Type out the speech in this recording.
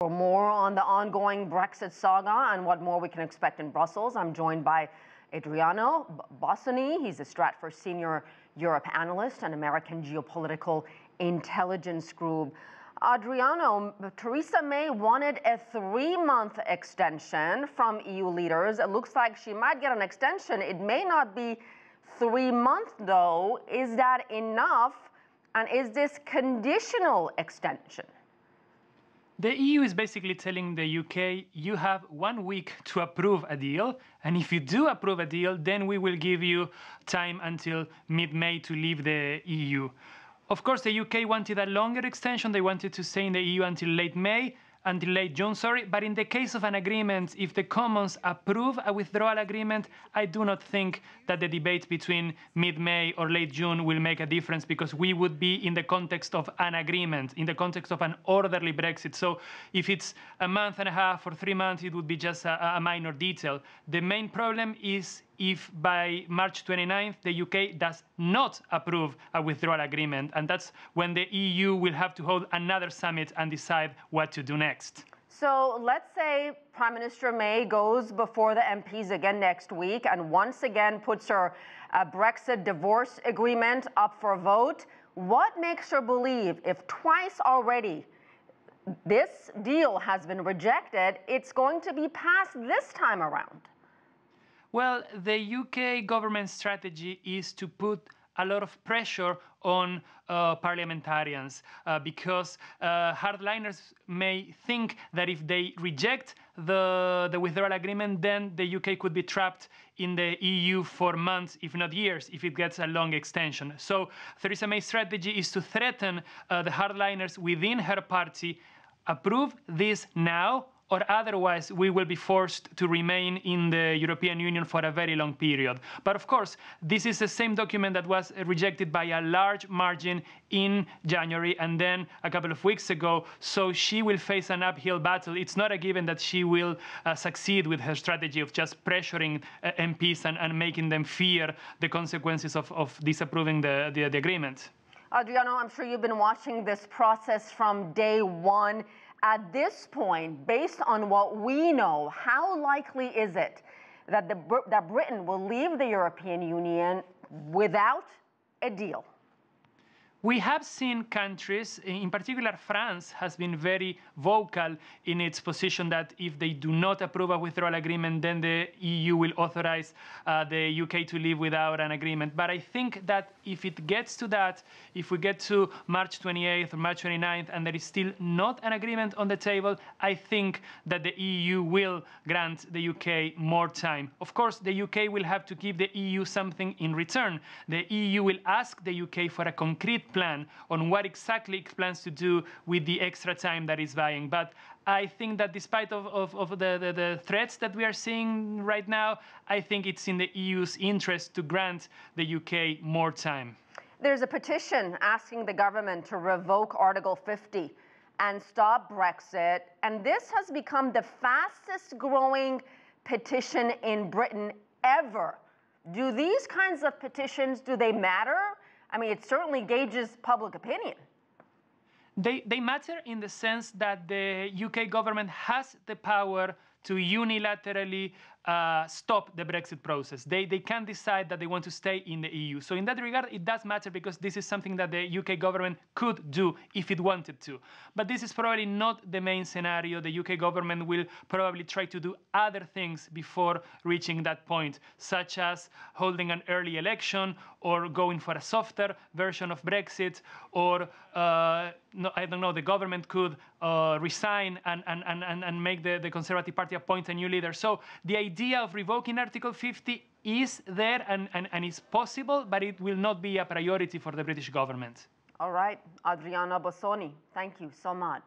For more on the ongoing Brexit saga and what more we can expect in Brussels, I'm joined by Adriano Bosoni. He's a Stratfor Senior Europe Analyst and American Geopolitical Intelligence Group. Adriano, Theresa May wanted a 3-month extension from EU leaders. It looks like she might get an extension. It may not be 3 months, though. Is that enough? And is this conditional extension? The EU is basically telling the UK, you have 1 week to approve a deal, and if you do approve a deal, then we will give you time until mid-May to leave the EU. Of course, the UK wanted a longer extension. They wanted to stay in the EU until late June, but in the case of an agreement, if the Commons approve a withdrawal agreement, I do not think that the debate between mid-May or late June will make a difference, because we would be in the context of an agreement, in the context of an orderly Brexit. So if it's a month and a half or 3 months, it would be just a minor detail. The main problem is if by March 29th the UK does not approve a withdrawal agreement, and that's when the EU will have to hold another summit and decide what to do next. So let's say Prime Minister May goes before the MPs again next week and once again puts her Brexit divorce agreement up for a vote. What makes her believe, if twice already this deal has been rejected, it's going to be passed this time around? Well, the UK government strategy is to put a lot of pressure on parliamentarians because hardliners may think that if they reject the withdrawal agreement, then the UK could be trapped in the EU for months, if not years, if it gets a long extension. So Theresa May's strategy is to threaten the hardliners within her party: approve this now, or otherwise we will be forced to remain in the European Union for a very long period. But of course, this is the same document that was rejected by a large margin in January and then a couple of weeks ago, so she will face an uphill battle. It's not a given that she will succeed with her strategy of just pressuring MPs and making them fear the consequences of disapproving the agreement. Adriano, I'm sure you've been watching this process from day one. At this point, based on what we know, how likely is it that Britain will leave the European Union without a deal? We have seen countries, in particular France, has been very vocal in its position that if they do not approve a withdrawal agreement, then the EU will authorize the UK to leave without an agreement. But I think that if it gets to that, if we get to March 28th or March 29th and there is still not an agreement on the table, I think that the EU will grant the UK more time. Of course, the UK will have to give the EU something in return. The EU will ask the UK for a concrete plan on what exactly it plans to do with the extra time that it's buying. But I think that despite of the threats that we are seeing right now, I think it's in the EU's interest to grant the UK more time. There's a petition asking the government to revoke Article 50 and stop Brexit, and this has become the fastest growing petition in Britain ever. Do these kinds of petitions, do they matter? I mean, it certainly gauges public opinion. They matter in the sense that the UK government has the power to unilaterally stop the Brexit process. They can decide that they want to stay in the EU. So in that regard, it does matter, because this is something that the UK government could do if it wanted to. But this is probably not the main scenario. The UK government will probably try to do other things before reaching that point, such as holding an early election or going for a softer version of Brexit, or no, I don't know, the government could resign and make the Conservative Party appoint a new leader. So the idea of revoking Article 50 is there and is possible, but it will not be a priority for the British government. All right, Adriano Bosoni, thank you so much.